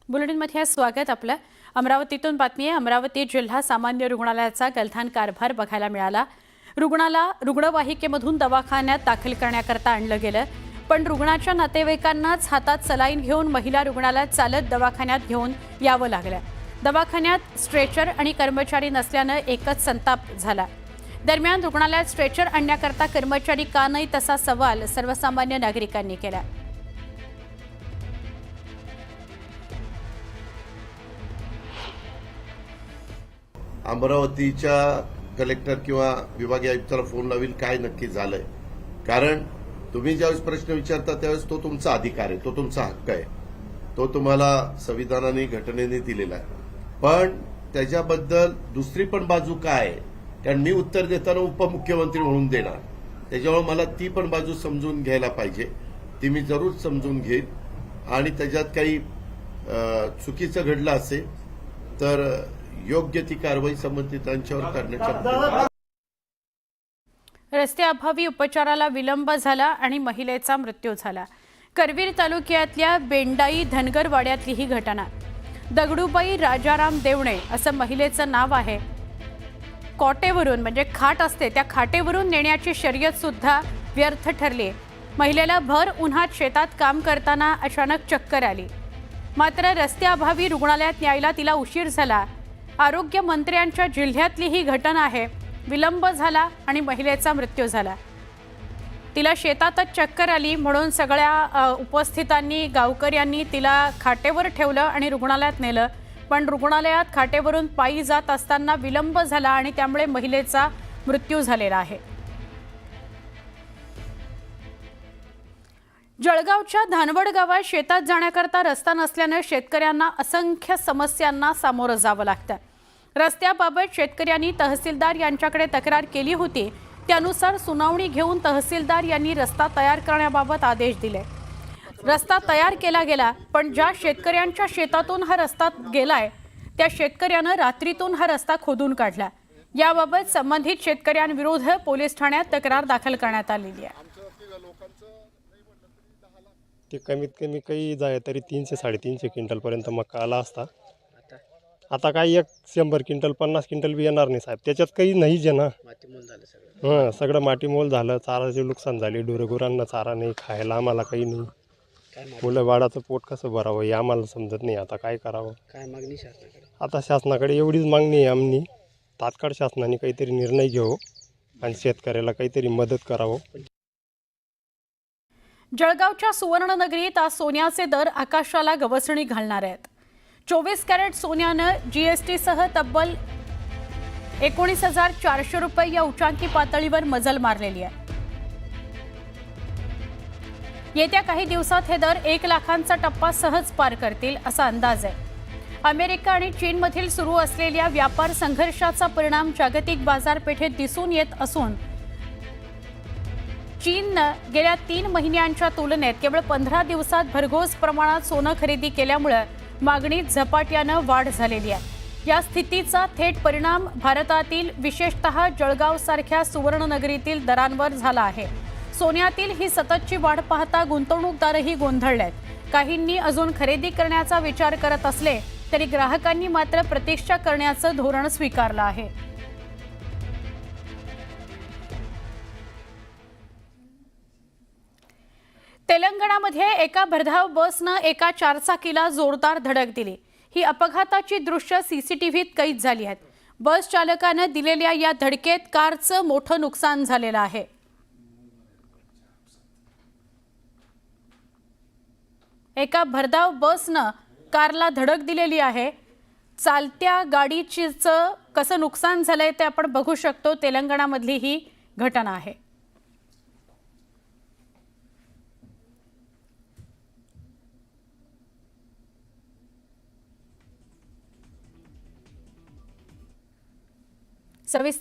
बुलेटिनमध्ये स्वागत आपलं। अमरावतीतून बातमी आहे। अमरावती जिल्हा सामान्य रुग्णालयाचा गलथान कारभार बघायला मिळाला। रुग्णाला रुग्णवाहिकेमधून दवाखान्यात दाखल करण्याकरता आणलं गेलं, पण रुग्णाच्या नातेवाईकांनाच हातात सलाईन घेऊन महिला रुग्णाला चालत दवाखान्यात घेऊन यावं लागलं। दवाखान्यात स्ट्रेचर आणि कर्मचारी नसल्यानं एकच संताप झाला। दरम्यान रुग्णालयात स्ट्रेचर आणण्याकरता कर्मचारी का नाही तसा सवाल सर्वसामान्य नागरिकांनी केला। अमरावतीच्या कलेक्टर किंवा विभागीय आयुक्ताला फोन लावील काय नक्की झालंय, कारण तुम्ही ज्यावेळेस प्रश्न विचारता त्यावेळेस तो तुमचा अधिकार आहे, तो तुमचा हक्क आहे, तो तुम्हाला संविधानाने घटनेने दिलेला आहे। पण त्याच्याबद्दल दुसरी पण बाजू काय आहे, कारण मी उत्तर देताना उपमुख्यमंत्री म्हणून देणार, त्याच्यामुळे मला ती पण बाजू समजून घ्यायला पाहिजे। ती मी जरूर समजून घेईन आणि त्याच्यात काही चुकीचं घडलं असेल तर योग्य ती कारवाई संबंधितांच्यावर करण्याचा। रस्त्याअभावी उपचाराला विलंब झाला आणि महिलेचा मृत्यू झाला। करवीर तालुक्यातल्या बेंडाई धनगरवाड्यातली ही घटना। दगडूबाई राजाराम देवणे असं महिलेचं नाव आहे। कॉटेवरून म्हणजे खाट असते त्या खाटेवरून नेण्याची शर्यत सुद्धा व्यर्थ ठरली। महिलेला भर उन्हात शेतात काम करताना अचानक चक्कर आली, मात्र रस्त्याअभावी रुग्णालयात न्यायला तिला उशीर झाला। आरोग्य मंत्र्यांच्या जिल्ह्यातली ही घटना आहे। विलंब झाला आणि महिलेचा मृत्यू झाला। तिला शेतातच चक्कर आली म्हणून सगळ्या उपस्थितांनी गावकऱ्यांनी तिला खाटेवर ठेवलं आणि रुग्णालयात नेलं, पण रुग्णालयात खाटेवरून पायी जात असताना विलंब झाला आणि त्यामुळे महिलेचा मृत्यू झालेला आहे। जळगावच्या धानवड गावात शेतात जाण्याकरता रस्ता नसल्याने शेतकऱ्यांना असंख्य समस्यांना सामोरं जावं लागतं। रस्त्याबाबत शेतकऱ्यांनी तहसीलदार यांच्याकडे तक्रार केली होती, त्यानुसार सुनावणी घेऊन तहसीलदार यांनी रस्ता तयार करण्याबाबत आदेश दिले। रस्ता तयार केला गेला, पण ज्या शेतकऱ्यांच्या शेतातून हा रस्ता गेलाय त्या शेतकऱ्यानं रात्रीतून हा रस्ता खोदून काढला। याबाबत संबंधित शेतकऱ्यांविरुद्ध पोलीस ठाण्यात तक्रार दाखल करण्यात आलेली आहे। ते कमीत कमी काही जाय तरी 300-350 क्विंटल पर्यंत मका आला असता। आता काही 100 क्विंटल 50 क्विंटल बी येणार नाही साहेब, त्याच्यात काही नाहीच आहे ना। सगळं मातीमोल झालं, चाराचे नुकसान झाले, ढोरगुरांना चारा नाही, खायला आम्हाला काही नाही। मुलं बाळाचं पोट कसं भरावं हे आम्हाला समजत नाही। आता काय करावं, काय मागणी शासनाकडे? आता शासनाकडे एवढीच मागणी आहे आमनी, तात्काळ शासनाने काहीतरी निर्णय घ्यावं आणि शेतकऱ्याला काहीतरी मदत करावं। जळगावच्या सुवर्णनगरीत आज सोन्याचे दर आकाशाला गवसणी घालणार आहेत। 24 कॅरेट सोन्यानं जीएसटीसह तब्बल 19,400 रुपये या उच्चांकी पातळीवर मजल मारलेली आहे। येत्या काही दिवसात हे दर 1 लाखांचा टप्पा सहज पार करतील असा अंदाज आहे। अमेरिका आणि चीनमधील सुरू असलेल्या व्यापार संघर्षाचा परिणाम जागतिक बाजारपेठेत दिसून येत असून चीननं गेल्या 3 महिन्यांच्या तुलनेत केवळ 15 दिवसात भरघोस प्रमाणात सोनं खरेदी केल्यामुळे मागणीत झपाट्यानं वाढ झालेली आहे। या स्थितीचा थेट परिणाम भारतातील विशेषतः जळगावसारख्या सुवर्णनगरीतील दरांवर झाला आहे। सोन्यातील ही सततची वाढ पाहता गुंतवणूकदारही गोंधळलेत। काहींनी अजून खरेदी करण्याचा विचार करत असले तरी ग्राहकांनी मात्र प्रतीक्षा करण्याचं धोरण स्वीकारलं आहे। तेलंगणामध्ये एका भरधाव बसनं एका 4 चाकीला जोरदार धडक दिली। ही अपघाताची दृश्य सीसीटीव्हीत कैद झाली आहेत। बस चालकानं दिलेल्या या धडकेत कारचं मोठं नुकसान झालेलं आहे। एका भरधाव बसनं कारला धडक दिलेली आहे। चालत्या गाडीचं कसं नुकसान झालंय ते आपण बघू शकतो। तेलंगणामधली ही घटना आहे। सर्विस